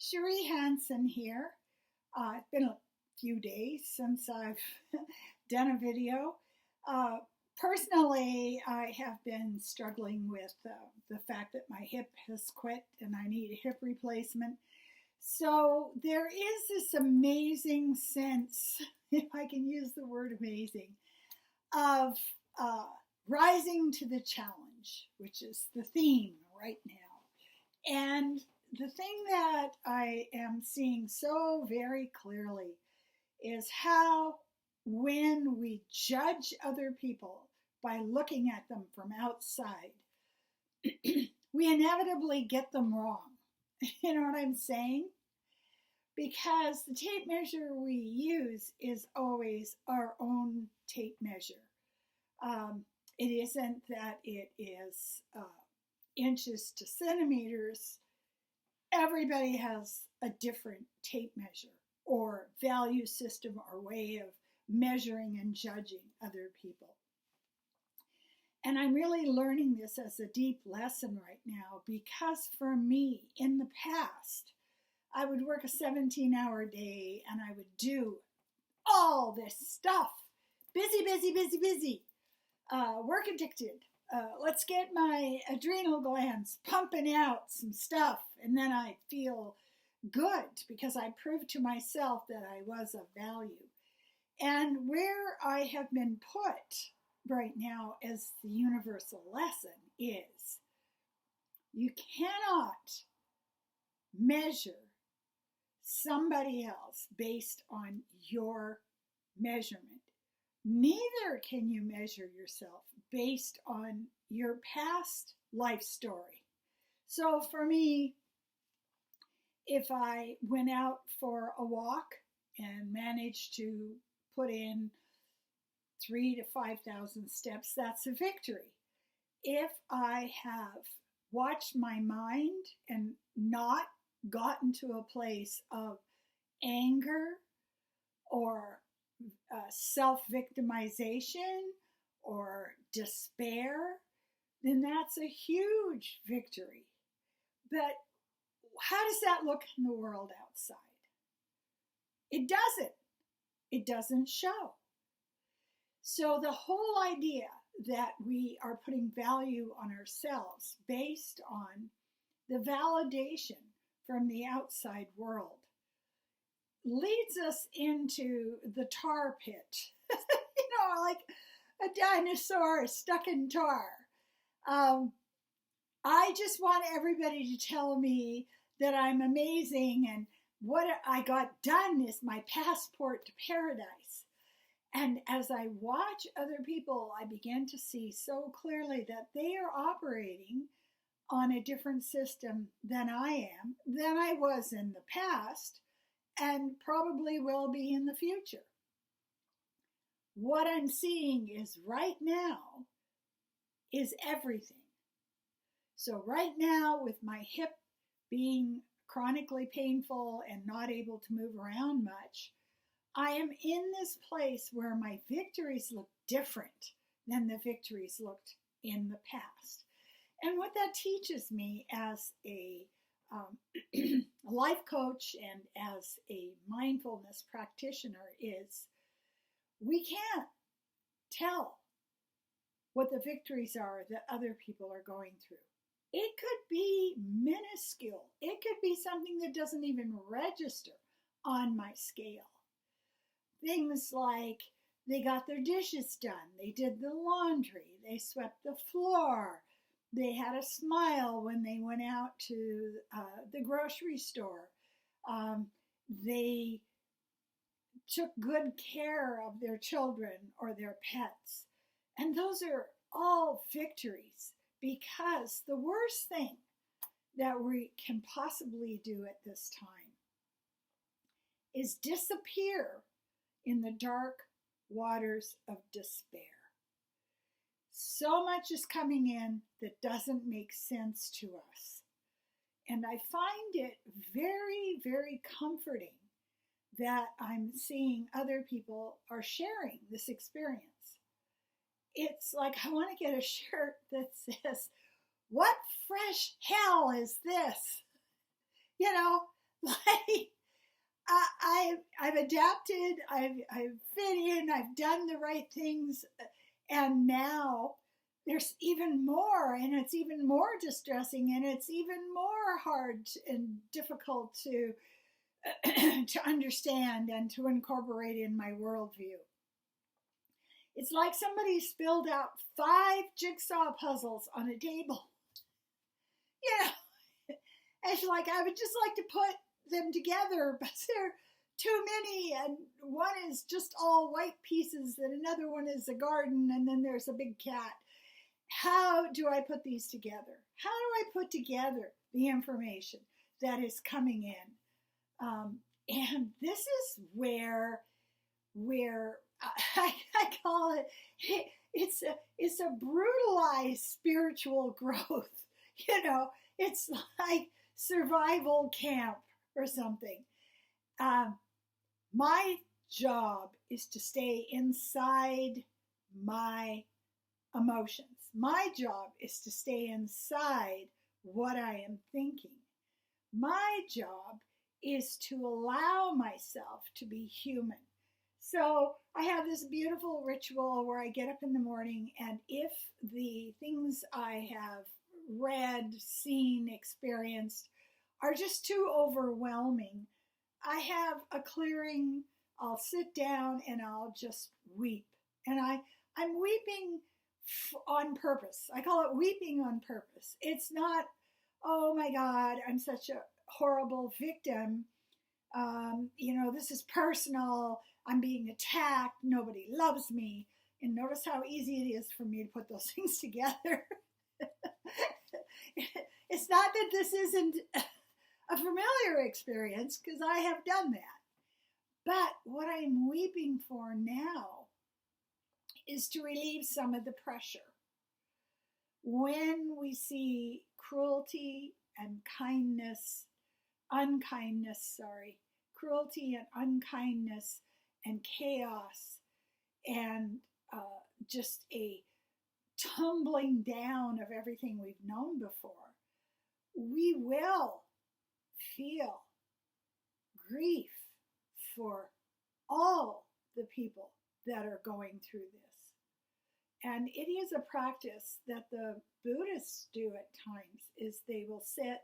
Cherie Hansen here. It's been a few days since I've done a video. Uh, Personally, I have been struggling with the fact that my hip has quit and I need a hip replacement. So there is this amazing sense, if I can use the word amazing, of uh, rising to the challenge, which is the theme right now. And the thing that I am seeing so very clearly is how, when we judge other people by looking at them from outside, we inevitably get them wrong. You know what I'm saying? Because the tape measure we use is always our own tape measure. It isn't that it is inches to centimeters. Everybody has a different tape measure or value system or way of measuring and judging other people. And I'm really learning this as a deep lesson right now because for me, in the past, I would work a 17-hour day and I would do all this stuff. Busy, busy, busy, busy. Work addicted. Let's get my adrenal glands pumping out some stuff. And then I feel good because I proved to myself that I was of value. And where I have been put right now as the universal lesson is you cannot measure somebody else based on your measurement. Neither can you measure yourself based on your past life story. So for me, if I went out for a walk and managed to put in 3,000 to 5,000 steps, that's a victory. If I have watched my mind and not gotten to a place of anger or self-victimization or despair, then that's a huge victory. But how does that look in the world outside? It doesn't. It doesn't show. So the whole idea that we are putting value on ourselves based on the validation from the outside world leads us into the tar pit. Like a dinosaur stuck in tar. I just want everybody to tell me that I'm amazing and what I got done is my passport to paradise. And as I watch other people, I begin to see so clearly that they are operating on a different system than I am, than I was in the past, and probably will be in the future. What I'm seeing is right now is everything. So right now, with my hip being chronically painful and not able to move around much, I am in this place where my victories look different than the victories looked in the past. And what that teaches me as a life coach and as a mindfulness practitioner is we can't tell what the victories are that other people are going through. It could be minuscule. It could be something that doesn't even register on my scale. Things like they got their dishes done, they did the laundry, they swept the floor, they had a smile when they went out to the grocery store, they took good care of their children or their pets. And those are all victories because the worst thing that we can possibly do at this time is disappear in the dark waters of despair. So much is coming in that doesn't make sense to us. And I find it very, very comforting that I'm seeing other people are sharing this experience. It's like I want to get a shirt that says, "What fresh hell is this?" like I've adapted, I've fit in, I've done the right things, and now there's even more, and it's even more distressing, and it's even more hard and difficult to to understand and to incorporate in my worldview. It's like somebody spilled out 5 jigsaw puzzles on a table. You know, it's like I would just like to put them together, but they're too many, and one is just all white pieces, and another one is a garden, and then there's a big cat. How do I put these together? How do I put together the information that is coming in? And this is where I call it's a brutalized spiritual growth. You know, it's like survival camp or something. My job is to stay inside my emotions. My job is to stay inside what I am thinking. My job is to allow myself to be human. So I have this beautiful ritual where I get up in the morning, and if the things I have read, seen, experienced are just too overwhelming, I have a clearing. I'll sit down and I'll just weep. And I'm weeping on purpose. I call it weeping on purpose. It's not, oh my God, I'm such a horrible victim. This is personal. I'm being attacked. Nobody loves me. And notice how easy it is for me to put those things together. It's not that this isn't a familiar experience, because I have done that. But what I'm weeping for now is to relieve some of the pressure. When we see cruelty and cruelty and unkindness and chaos and just a tumbling down of everything we've known before, we will feel grief for all the people that are going through this. And it is a practice that the Buddhists do at times, is they will sit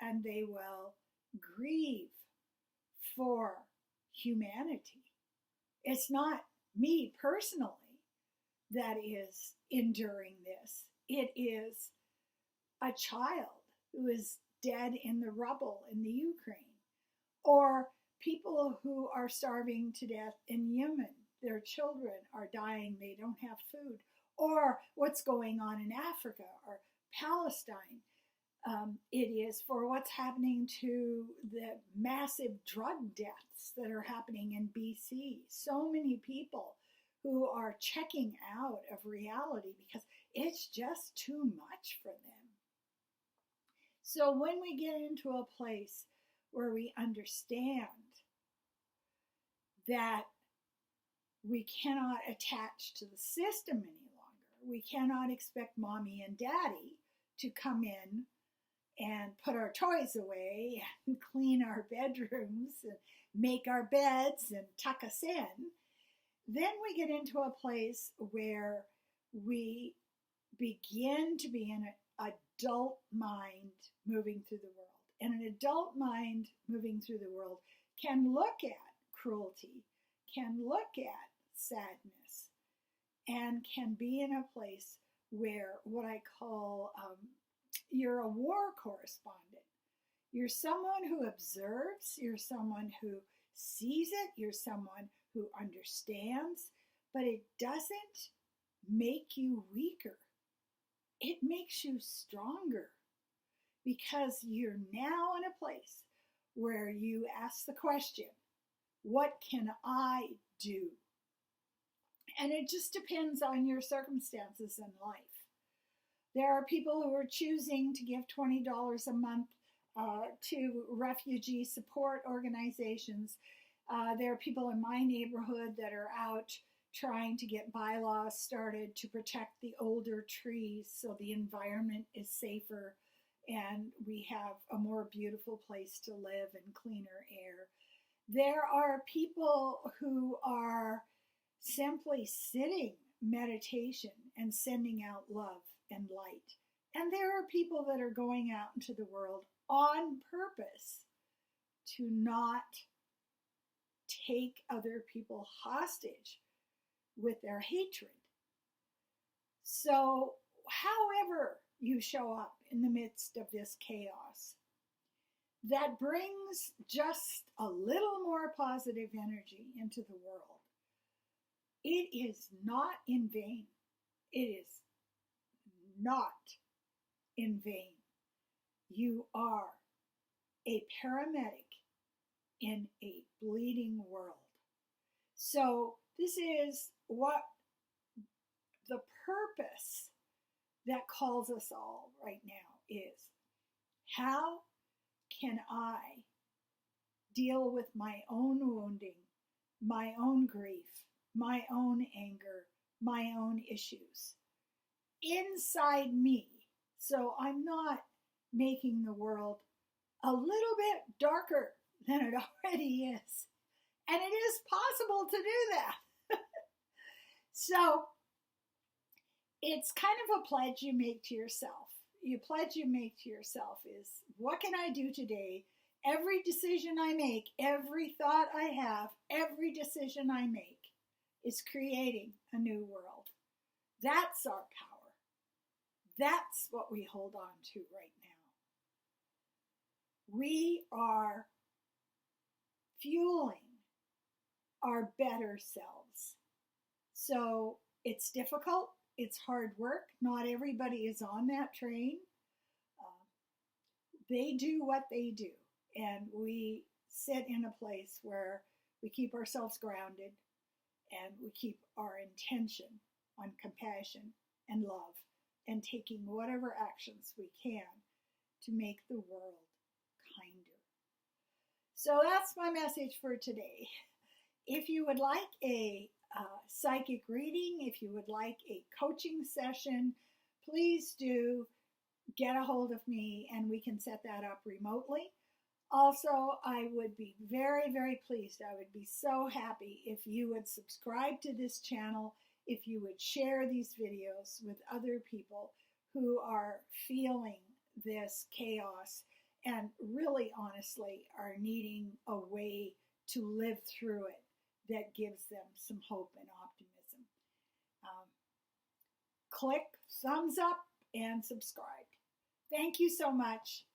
and they will grieve for humanity. It's not me personally that is enduring this. It is a child who is dead in the rubble in the Ukraine, or people who are starving to death in Yemen. Their children are dying, they don't have food, or what's going on in Africa or Palestine. It is for what's happening to the massive drug deaths that are happening in BC. So many people who are checking out of reality because it's just too much for them. So when we get into a place where we understand that we cannot attach to the system any longer, we cannot expect mommy and daddy to come in and put our toys away and clean our bedrooms and make our beds and tuck us in, then we get into a place where we begin to be in an adult mind moving through the world. And an adult mind moving through the world can look at cruelty, can look at sadness, and can be in a place where what I call you're a war correspondent. You're someone who observes, you're someone who sees it, you're someone who understands, but it doesn't make you weaker. It makes you stronger, because you're now in a place where you ask the question, what can I do? And it just depends on your circumstances in life. There are people who are choosing to give $20 a month to refugee support organizations. There are people in my neighborhood that are out trying to get bylaws started to protect the older trees so the environment is safer and we have a more beautiful place to live and cleaner air. There are people who are simply sitting meditation and sending out love and light. And there are people that are going out into the world on purpose to not take other people hostage with their hatred. So, however you show up in the midst of this chaos, that brings just a little more positive energy into the world, it is not in vain. It is not in vain. You are a paramedic in a bleeding world. So this is what the purpose that calls us all right now is. How can I deal with my own wounding, my own grief, my own anger, my own issues inside me, so I'm not making the world a little bit darker than it already is. And it is possible to do that. So it's kind of a pledge you make to yourself. The pledge you make to yourself is, what can I do today? Every decision I make, every thought I have, every decision I make is creating a new world. That's our power. That's what we hold on to right now. We are fueling our better selves. So it's difficult. It's hard work. Not everybody is on that train. They do what they do. And we sit in a place where we keep ourselves grounded and we keep our intention on compassion and love and taking whatever actions we can to make the world kinder. So that's my message for today. If you would like a psychic reading, if you would like a coaching session, please do get a hold of me and we can set that up remotely. Also, I would be very, very pleased. I would be so happy if you would subscribe to this channel, if you would share these videos with other people who are feeling this chaos and really honestly are needing a way to live through it that gives them some hope and optimism. Click thumbs up and subscribe. Thank you so much.